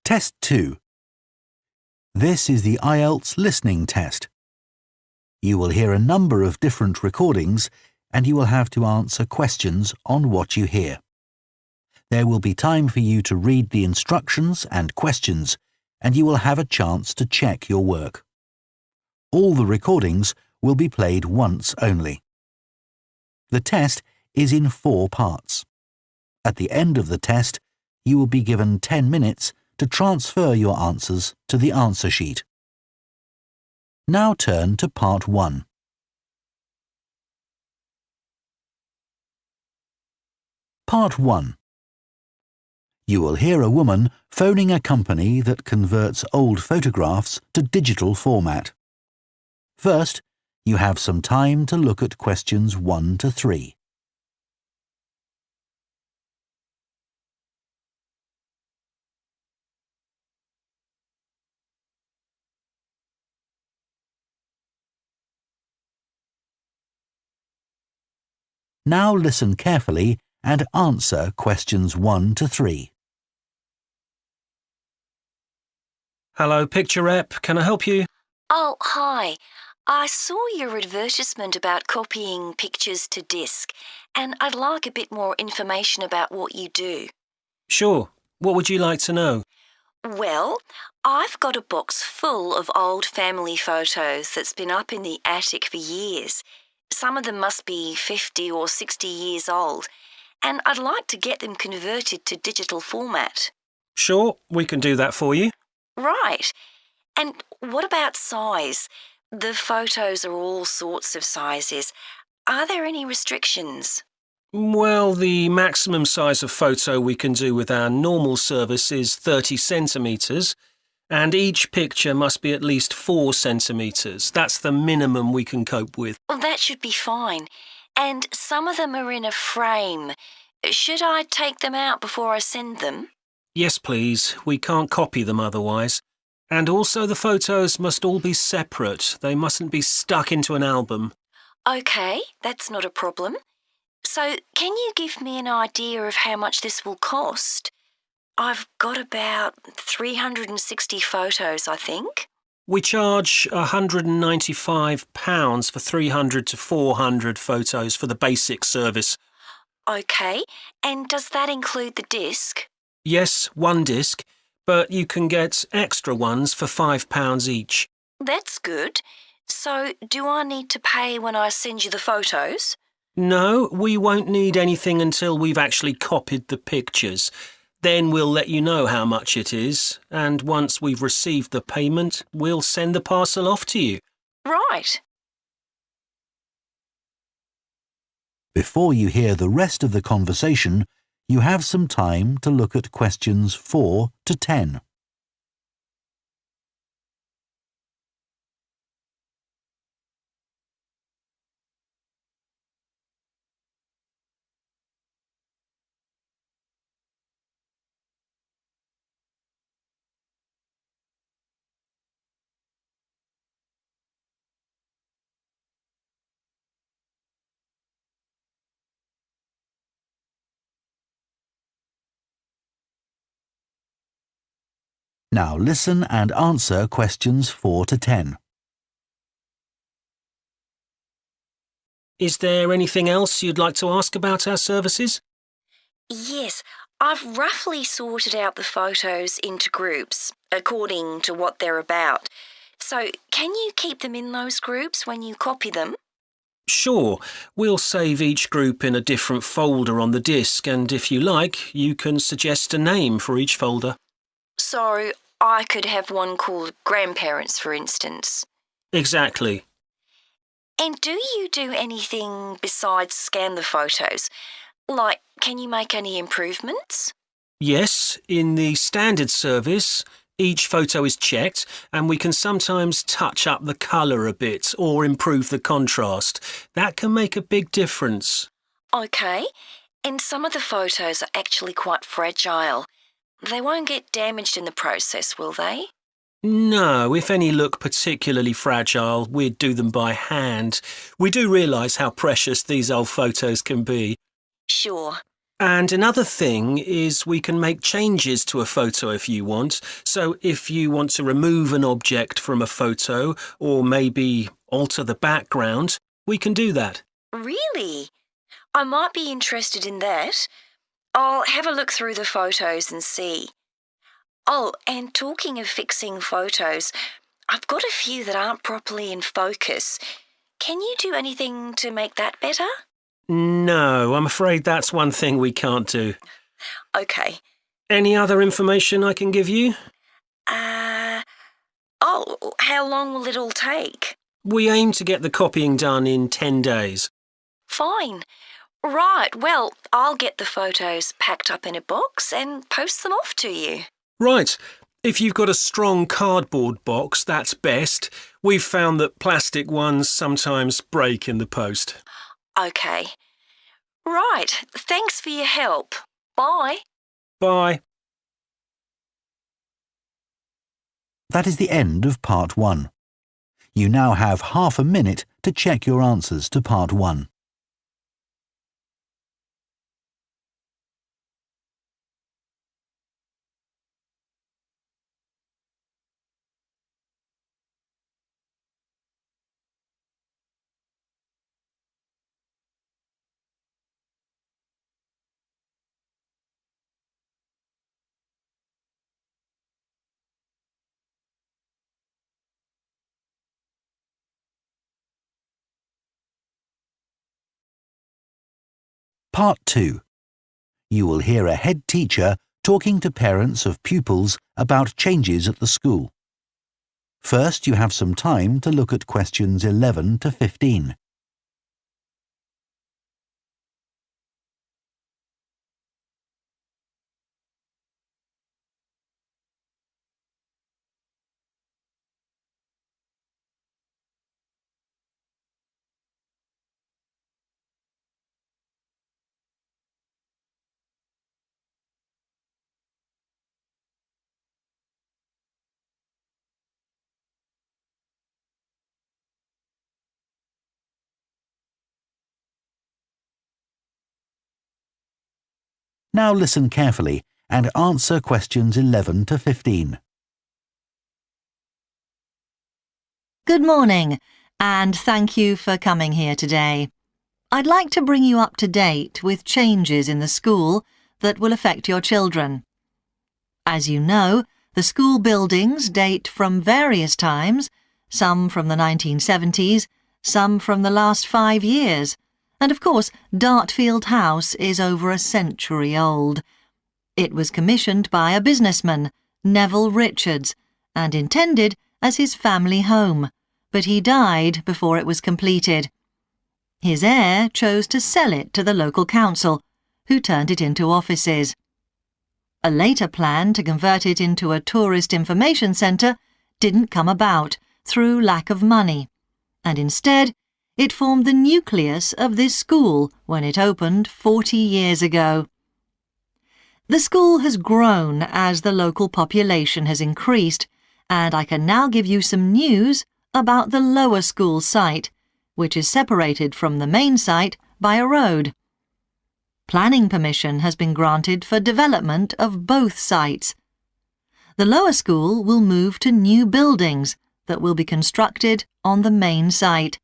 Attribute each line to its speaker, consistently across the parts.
Speaker 1: Test 2. This is the Ielts listening test. You will hear a number of different recordings and you will have to answer questions on what you hear. There will be time for you to read the instructions and questions, and you will have a chance to check your work. All the recordings will be played once only. The test is in 4 parts. At the end of the test, you will be given 10 minutes to transfer your answers to the answer sheet. Now turn to Part 1. Part 1. You will hear a woman phoning a company that converts old photographs to digital format. First, you have some time to look at questions 1 to 3. Now listen carefully and answer questions 1 to 3.
Speaker 2: Hello, Picture Rep. Can I help you?
Speaker 3: Oh, hi. I saw your advertisement about copying pictures to disk, and I'd like a bit more information about what you do.
Speaker 2: Sure. What would you like to know?
Speaker 3: Well, I've got a box full of old family photos that's been up in the attic for years. Some of them must be 50 or 60 years old, and I'd like to get them converted to digital format.
Speaker 2: Sure, we can do that for you.
Speaker 3: Right. And what about size? The photos are all sorts of sizes. Are there any restrictions?
Speaker 2: Well, the maximum size of photo we can do with our normal service is 30 centimetres, and each picture must be at least 4 centimetres. That's the minimum we can cope with.
Speaker 3: Well, that should be fine. And some of them are in a frame. Should I take them out before I send them?
Speaker 2: Yes, please. We can't copy them otherwise. And also the photos must all be separate. They mustn't be stuck into an album.
Speaker 3: OK, that's not a problem. So can you give me an idea of how much this will cost? I've got about 360 photos, I think.
Speaker 2: We charge £195 for 300 to 400 photos for the basic service.
Speaker 3: OK, and does that include the disc?
Speaker 2: Yes, 1 disc, but you can get extra ones for £5 each.
Speaker 3: That's good. So do I need to pay when I send you the photos?
Speaker 2: No, we won't need anything until we've actually copied the pictures. Then we'll let you know how much it is, and once we've received the payment, we'll send the parcel off to you.
Speaker 3: Right.
Speaker 1: Before you hear the rest of the conversation, you have some time to look at questions 4 to 10. Now listen and answer questions 4 to 10.
Speaker 2: Is there anything else you'd like to ask about our services?
Speaker 3: Yes, I've roughly sorted out the photos into groups, according to what they're about. So can you keep them in those groups when you copy them?
Speaker 2: Sure, we'll save each group in a different folder on the disk, and if you like, you can suggest a name for each folder.
Speaker 3: So I could have one called Grandparents, for instance.
Speaker 2: Exactly.
Speaker 3: And do you do anything besides scan the photos? Like, can you make any improvements?
Speaker 2: Yes, in the standard service, each photo is checked and we can sometimes touch up the colour a bit or improve the contrast. That can make a big difference.
Speaker 3: OK, and some of the photos are actually quite fragile. They won't get damaged in the process, will they?
Speaker 2: No, if any look particularly fragile, we'd do them by hand. We do realise how precious these old photos can be.
Speaker 3: Sure.
Speaker 2: And another thing is we can make changes to a photo if you want. So if you want to remove an object from a photo or maybe alter the background, we can do that.
Speaker 3: Really? I might be interested in that. I'll have a look through the photos and see. Oh, and talking of fixing photos, I've got a few that aren't properly in focus. Can you do anything to make that better?
Speaker 2: No, I'm afraid that's one thing we can't do.
Speaker 3: Okay.
Speaker 2: Any other information I can give you?
Speaker 3: How long will it all take?
Speaker 2: We aim to get the copying done in 10 days.
Speaker 3: Fine. Right, well, I'll get the photos packed up in a box and post them off to you.
Speaker 2: Right. If you've got a strong cardboard box, that's best. We've found that plastic ones sometimes break in the post.
Speaker 3: Okay. Right, thanks for your help. Bye.
Speaker 2: Bye.
Speaker 1: That is the end of part 1. You now have half a minute to check your answers to part 1. Part 2. You will hear a head teacher talking to parents of pupils about changes at the school. First, you have some time to look at questions 11 to 15. Now listen carefully and answer questions 11 to 15.
Speaker 4: Good morning, and thank you for coming here today. I'd like to bring you up to date with changes in the school that will affect your children. As you know, the school buildings date from various times, some from the 1970s, some from the last 5 years, and of course, Dartfield House is over a century old. It was commissioned by a businessman, Neville Richards, and intended as his family home, but he died before it was completed. His heir chose to sell it to the local council, who turned it into offices. A later plan to convert it into a tourist information centre didn't come about through lack of money, and instead it formed the nucleus of this school when it opened 40 years ago. The school has grown as the local population has increased, and I can now give you some news about the lower school site, which is separated from the main site by a road. Planning permission has been granted for development of both sites. The lower school will move to new buildings that will be constructed on the main site.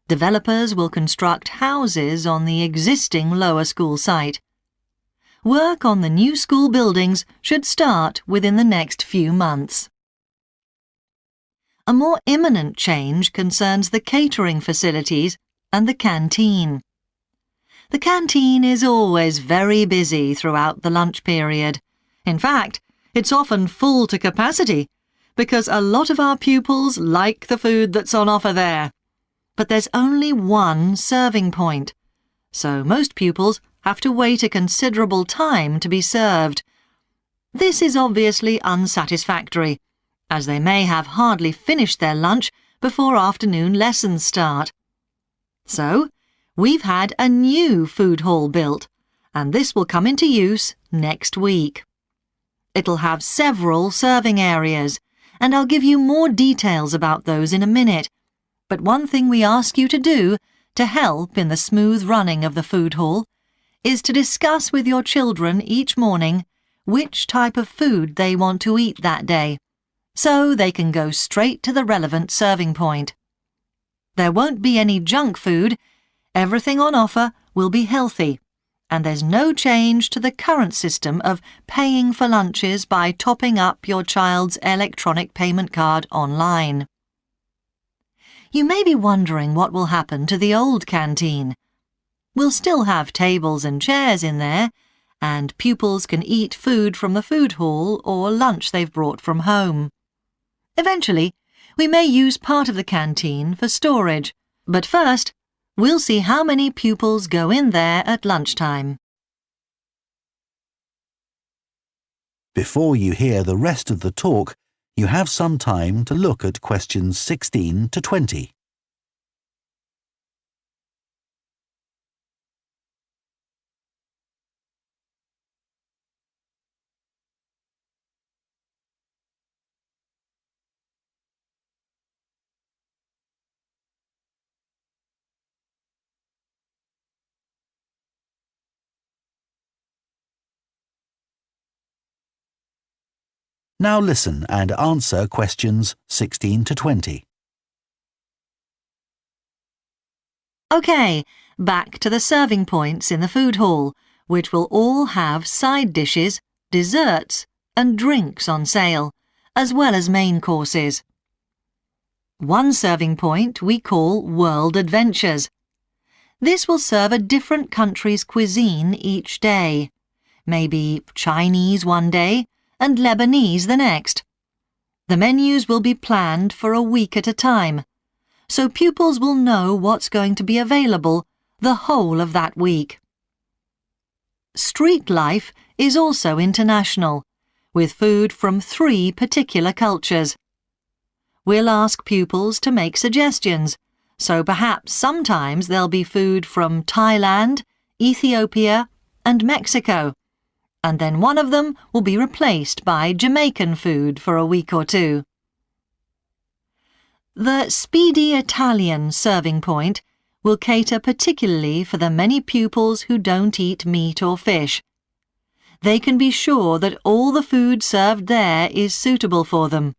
Speaker 4: Developers will construct houses on the existing lower school site. Work on the new school buildings should start within the next few months. A more imminent change concerns the catering facilities and the canteen. The canteen is always very busy throughout the lunch period. In fact, it's often full to capacity because a lot of our pupils like the food that's on offer there. But there's only one serving point, so most pupils have to wait a considerable time to be served. This is obviously unsatisfactory, as they may have hardly finished their lunch before afternoon lessons start. So, we've had a new food hall built, and this will come into use next week. It'll have several serving areas, and I'll give you more details about those in a minute. But one thing we ask you to do to help in the smooth running of the food hall is to discuss with your children each morning which type of food they want to eat that day, so they can go straight to the relevant serving point. There won't be any junk food. Everything on offer will be healthy, and there's no change to the current system of paying for lunches by topping up your child's electronic payment card online. You may be wondering what will happen to the old canteen. We'll still have tables and chairs in there, and pupils can eat food from the food hall or lunch they've brought from home. Eventually, we may use part of the canteen for storage, but first, we'll see how many pupils go in there at lunchtime.
Speaker 1: Before you hear the rest of the talk, you have some time to look at questions 16 to 20. Now listen and answer questions 16 to 20.
Speaker 4: OK, back to the serving points in the food hall, which will all have side dishes, desserts and drinks on sale, as well as main courses. One serving point we call World Adventures. This will serve a different country's cuisine each day. Maybe Chinese one day and Lebanese the next. The menus will be planned for a week at a time, so pupils will know what's going to be available the whole of that week. Street life is also international, with food from 3 particular cultures. We'll ask pupils to make suggestions, so perhaps sometimes there'll be food from Thailand, Ethiopia and Mexico, and then one of them will be replaced by Jamaican food for a week or 2. The Speedy Italian serving point will cater particularly for the many pupils who don't eat meat or fish. They can be sure that all the food served there is suitable for them.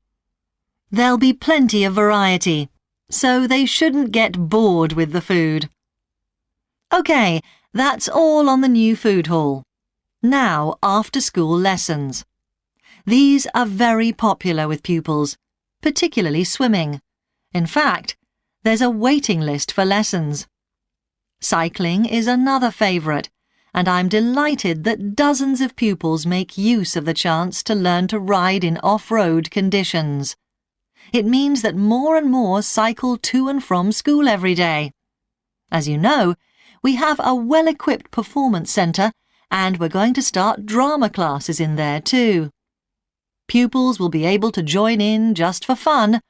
Speaker 4: There'll be plenty of variety, so they shouldn't get bored with the food. OK, that's all on the new food hall. Now, after-school lessons. These are very popular with pupils, particularly swimming. In fact, there's a waiting list for lessons. Cycling is another favourite, and I'm delighted that dozens of pupils make use of the chance to learn to ride in off-road conditions. It means that more and more cycle to and from school every day. As you know, we have a well-equipped performance centre, and we're going to start drama classes in there too. Pupils will be able to join in just for fun,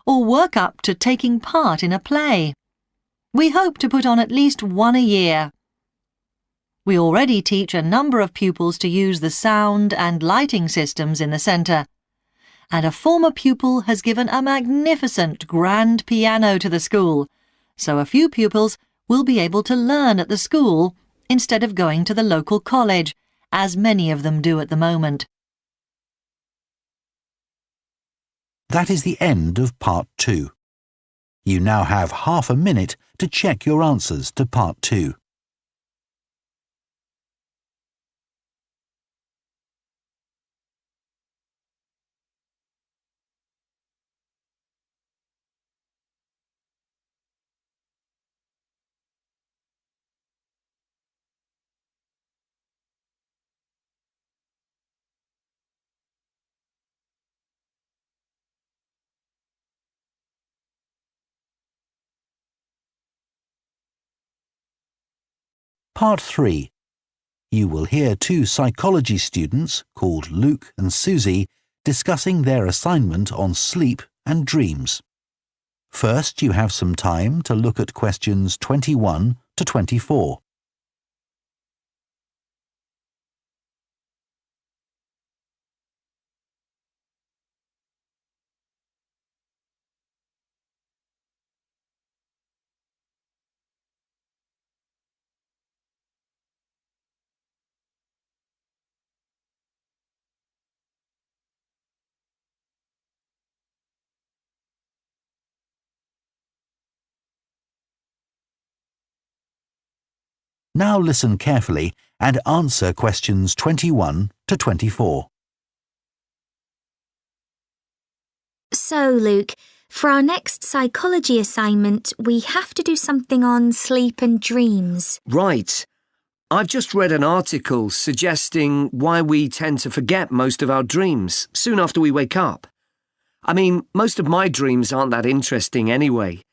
Speaker 4: or work up to taking part in a play. We hope to put on at least one a year. We already teach a number of pupils to use the sound and lighting systems in the centre, and a former pupil has given a magnificent grand piano to the school, so a few pupils will be able to learn at the school instead of going to the local college, as many of them do at the moment.
Speaker 1: That is the end of Part 2. You now have half a minute to check your answers to Part 2. Part 3. You will hear 2 psychology students, called Luke and Susie, discussing their assignment on sleep and dreams. First, you have some time to look at questions 21 to 24. Now listen carefully and answer questions 21 to 24.
Speaker 5: So, Luke, for our next psychology assignment, we have to do something on sleep and dreams.
Speaker 6: Right. I've just read an article suggesting why we tend to forget most of our dreams soon after we wake up. I mean, most of my dreams aren't that interesting anyway.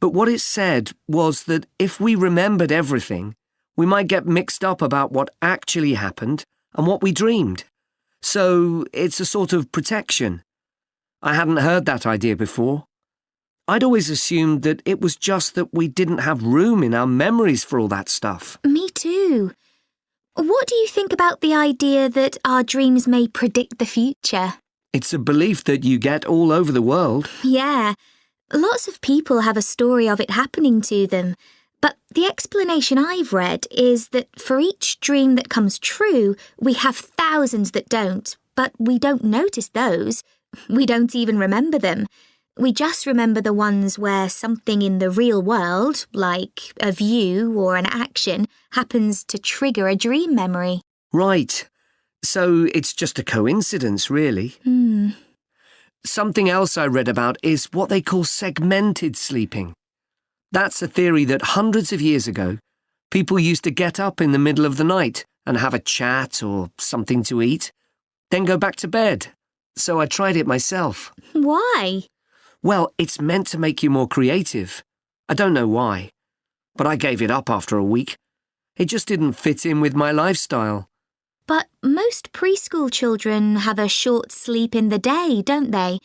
Speaker 6: But what it said was that if we remembered everything, we might get mixed up about what actually happened and what we dreamed. So it's a sort of protection. I hadn't heard that idea before. I'd always assumed that it was just that we didn't have room in our memories for all that stuff.
Speaker 5: Me too. What do you think about the idea that our dreams may predict the future?
Speaker 6: It's a belief that you get all over the world.
Speaker 5: Yeah, lots of people have a story of it happening to them. But the explanation I've read is that for each dream that comes true, we have thousands that don't, but we don't notice those. We don't even remember them. We just remember the ones where something in the real world, like a view or an action, happens to trigger a dream memory.
Speaker 6: Right. So it's just a coincidence, really. Something else I read about is what they call segmented sleeping. That's a theory that hundreds of years ago, people used to get up in the middle of the night and have a chat or something to eat, then go back to bed. So I tried it myself.
Speaker 5: Why?
Speaker 6: Well, it's meant to make you more creative. I don't know why, but I gave it up after a week. It just didn't fit in with my lifestyle.
Speaker 5: But most preschool children have a short sleep in the day, don't they?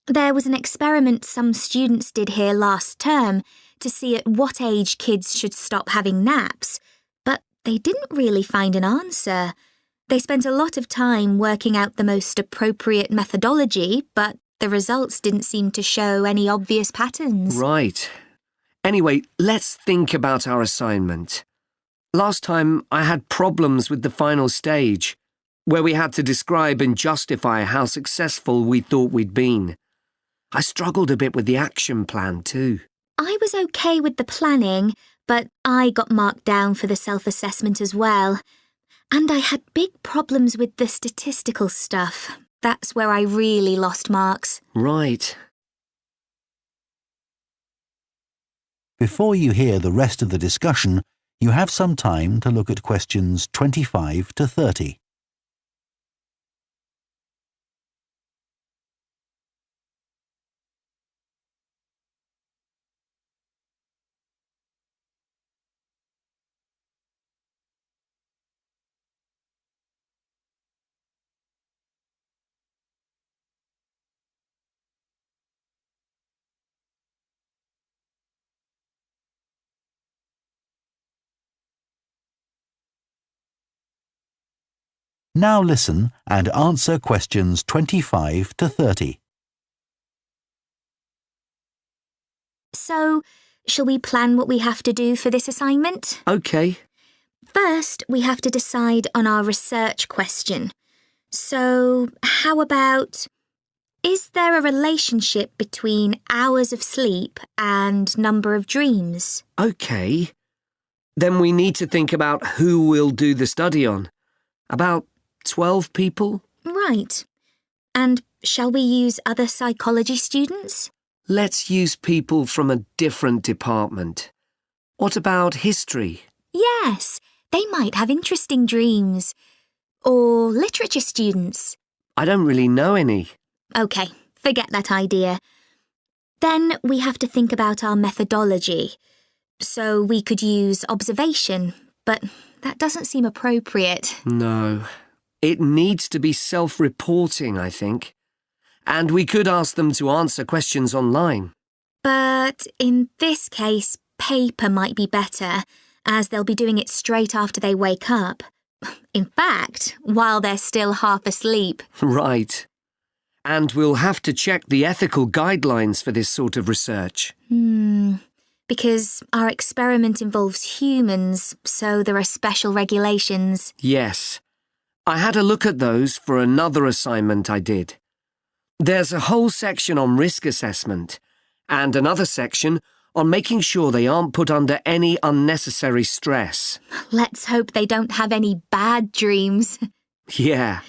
Speaker 5: There was an experiment some students did here last term to see at what age kids should stop having naps, but they didn't really find an answer. They spent a lot of time working out the most appropriate methodology, but the results didn't seem to show any obvious patterns.
Speaker 6: Right. Anyway, let's think about our assignment. Last time I had problems with the final stage, where we had to describe and justify how successful we thought we'd been. I struggled a bit with the action plan too.
Speaker 5: I was okay with the planning, but I got marked down for the self-assessment as well. And I had big problems with the statistical stuff. That's where I really lost marks.
Speaker 6: Right.
Speaker 1: Before you hear the rest of the discussion, you have some time to look at questions 25 to 30. Now listen and answer questions 25 to 30.
Speaker 5: So, shall we plan what we have to do for this assignment?
Speaker 6: Okay.
Speaker 5: First, we have to decide on our research question. So, how about, is there a relationship between hours of sleep and number of dreams?
Speaker 6: Okay. Then we need to think about who we'll do the study on. About 12 people?
Speaker 5: Right. And shall we use other psychology students?
Speaker 6: Let's use people from a different department. What about history?
Speaker 5: Yes, they might have interesting dreams. Or literature students.
Speaker 6: I don't really know any.
Speaker 5: OK, forget that idea. Then we have to think about our methodology. So we could use observation, but that doesn't seem appropriate.
Speaker 6: No. It needs to be self-reporting, I think. And we could ask them to answer questions online.
Speaker 5: But in this case, paper might be better, as they'll be doing it straight after they wake up. In fact, while they're still half asleep.
Speaker 6: Right. And we'll have to check the ethical guidelines for this sort of research.
Speaker 5: Because our experiment involves humans, so there are special regulations.
Speaker 6: Yes. I had a look at those for another assignment I did. There's a whole section on risk assessment and another section on making sure they aren't put under any unnecessary stress.
Speaker 5: Let's hope they don't have any bad dreams.
Speaker 6: Yeah.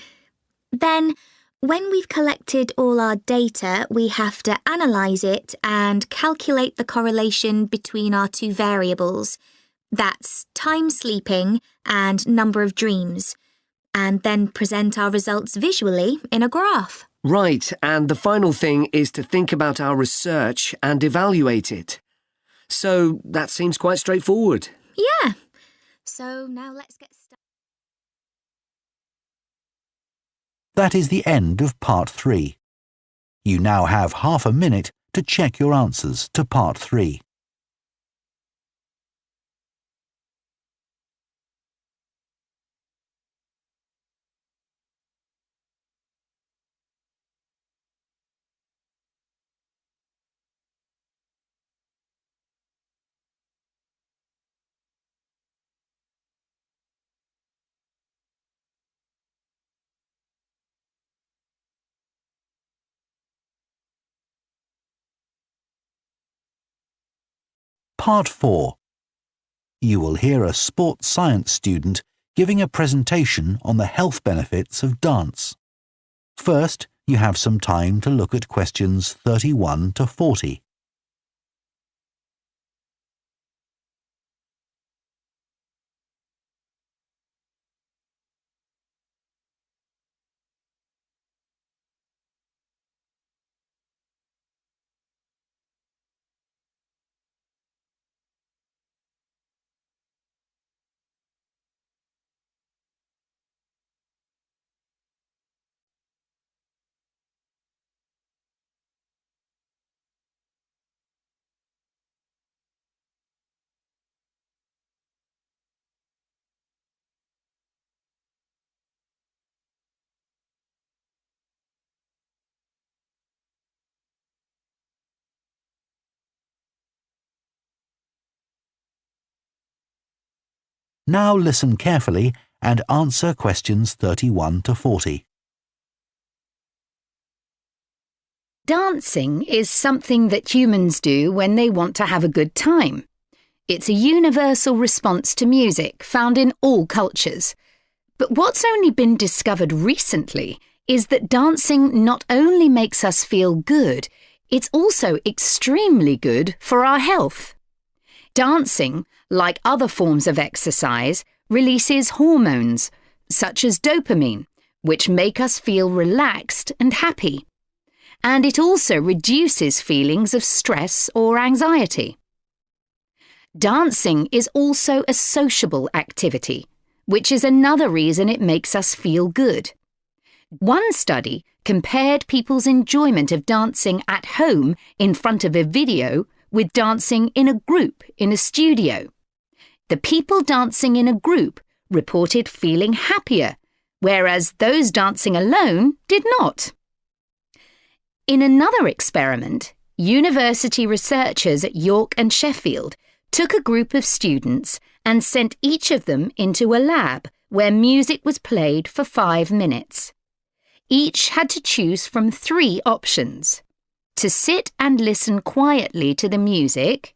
Speaker 5: Then, when we've collected all our data, we have to analyse it and calculate the correlation between our two variables. That's time sleeping and number of dreams. And then present our results visually in a graph.
Speaker 6: Right, and the final thing is to think about our research and evaluate it. So that seems quite straightforward.
Speaker 5: Yeah. So now let's get started.
Speaker 1: That is the end of Part 3. You now have half a minute to check your answers to Part 3. Part 4. You will hear a sports science student giving a presentation on the health benefits of dance. First, you have some time to look at questions 31 to 40. Now listen carefully and answer questions 31 to 40.
Speaker 7: Dancing is something that humans do when they want to have a good time. It's a universal response to music found in all cultures. But what's only been discovered recently is that dancing not only makes us feel good, it's also extremely good for our health. Dancing, like other forms of exercise, releases hormones, such as dopamine, which make us feel relaxed and happy. And it also reduces feelings of stress or anxiety. Dancing is also a sociable activity, which is another reason it makes us feel good. One study compared people's enjoyment of dancing at home in front of a video with dancing in a group in a studio. The people dancing in a group reported feeling happier, whereas those dancing alone did not. In another experiment, university researchers at York and Sheffield took a group of students and sent each of them into a lab where music was played for 5 minutes. Each had to choose from 3 options: to sit and listen quietly to the music,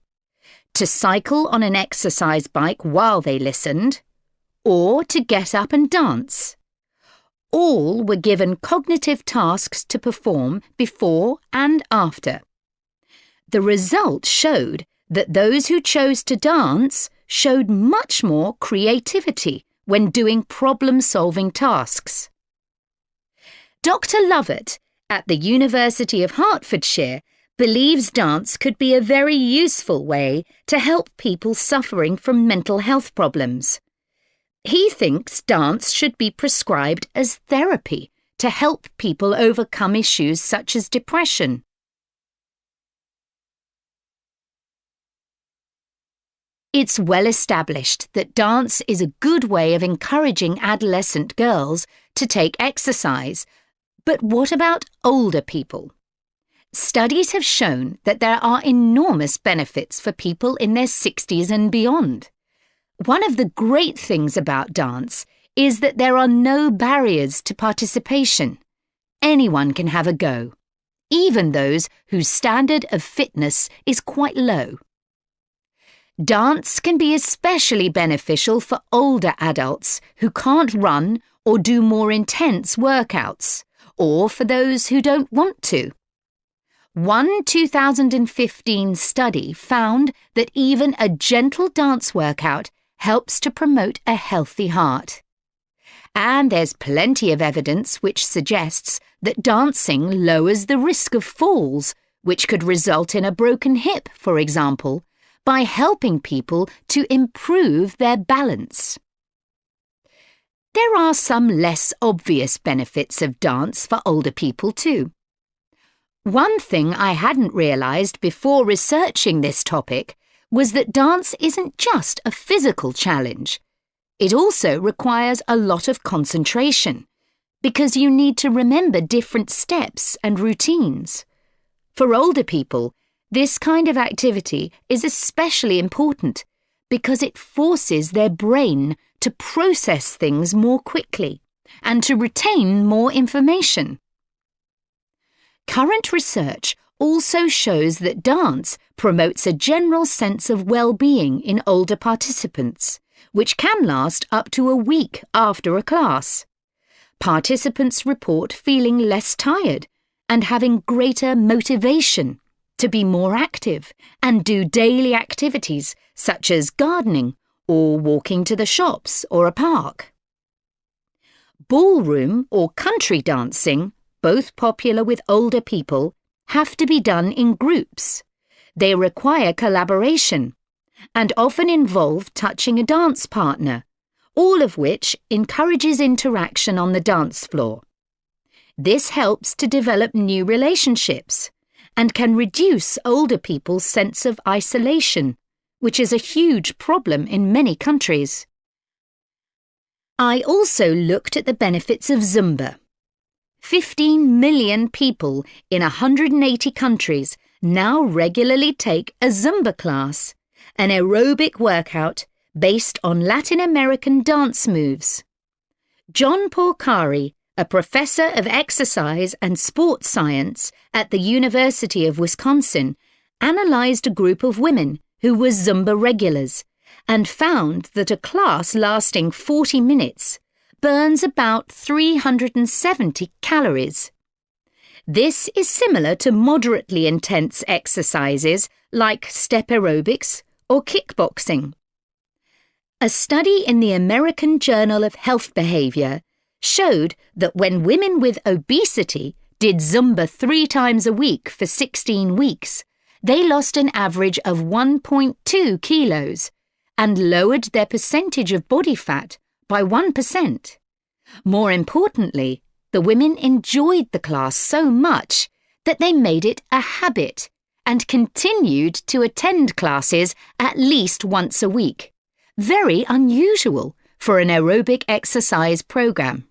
Speaker 7: to cycle on an exercise bike while they listened, or to get up and dance. All were given cognitive tasks to perform before and after. The results showed that those who chose to dance showed much more creativity when doing problem-solving tasks. Dr. Lovett at the University of Hertfordshire believes dance could be a very useful way to help people suffering from mental health problems. He thinks dance should be prescribed as therapy to help people overcome issues such as depression. It's well established that dance is a good way of encouraging adolescent girls to take exercise. But what about older people? Studies have shown that there are enormous benefits for people in their 60s and beyond. One of the great things about dance is that there are no barriers to participation. Anyone can have a go, even those whose standard of fitness is quite low. Dance can be especially beneficial for older adults who can't run or do more intense workouts, or for those who don't want to. One 2015 study found that even a gentle dance workout helps to promote a healthy heart. And there's plenty of evidence which suggests that dancing lowers the risk of falls, which could result in a broken hip, for example, by helping people to improve their balance. There are some less obvious benefits of dance for older people too. One thing I hadn't realised before researching this topic was that dance isn't just a physical challenge. It also requires a lot of concentration, because you need to remember different steps and routines. For older people, this kind of activity is especially important because it forces their brain to process things more quickly and to retain more information. Current research also shows that dance promotes a general sense of well-being in older participants, which can last up to a week after a class. Participants report feeling less tired and having greater motivation to be more active and do daily activities such as gardening or walking to the shops or a park. Ballroom or country dancing, both popular with older people, have to be done in groups. They require collaboration and often involve touching a dance partner, all of which encourages interaction on the dance floor. This helps to develop new relationships and can reduce older people's sense of isolation, which is a huge problem in many countries. I also looked at the benefits of Zumba. 15 million people in 180 countries now regularly take a Zumba class, an aerobic workout based on Latin American dance moves. John Porcari, a professor of exercise and sports science at the University of Wisconsin, analysed a group of women who were Zumba regulars and found that a class lasting 40 minutes burns about 370 calories. This is similar to moderately intense exercises like step aerobics or kickboxing. A study in the American Journal of Health Behaviour showed that when women with obesity did Zumba 3 times a week for 16 weeks, they lost an average of 1.2 kilos and lowered their percentage of body fat by 1%. More importantly, the women enjoyed the class so much that they made it a habit and continued to attend classes at least once a week. Very unusual for an aerobic exercise program.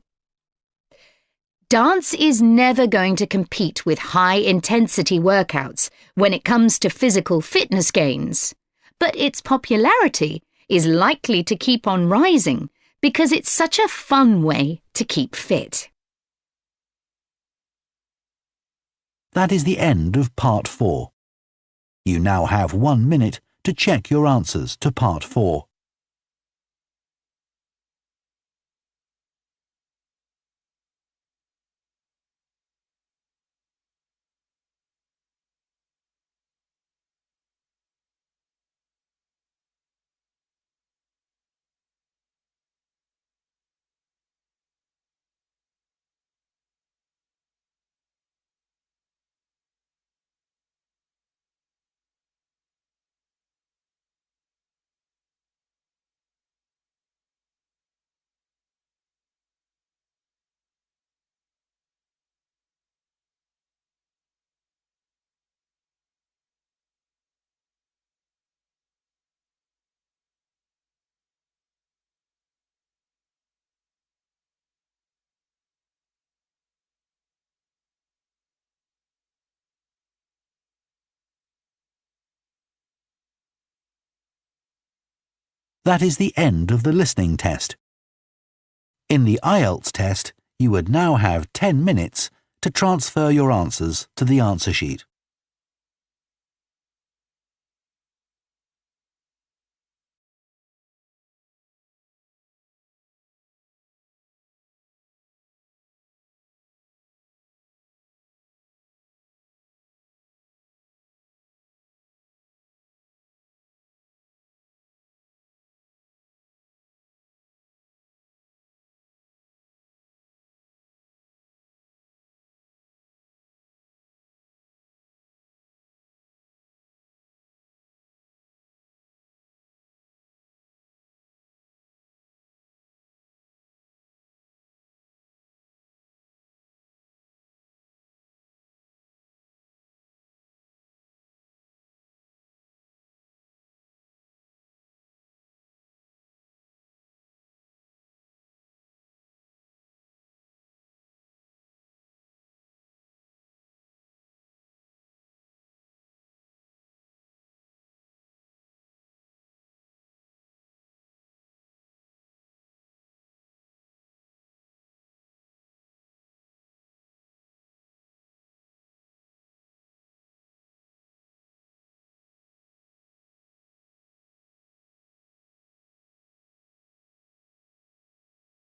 Speaker 7: Dance is never going to compete with high-intensity workouts when it comes to physical fitness gains, but its popularity is likely to keep on rising because it's such a fun way to keep fit.
Speaker 1: That is the end of Part 4. You now have 1 minute to check your answers to Part 4. That is the end of the listening test. In the Ielts test, you would now have 10 minutes to transfer your answers to the answer sheet.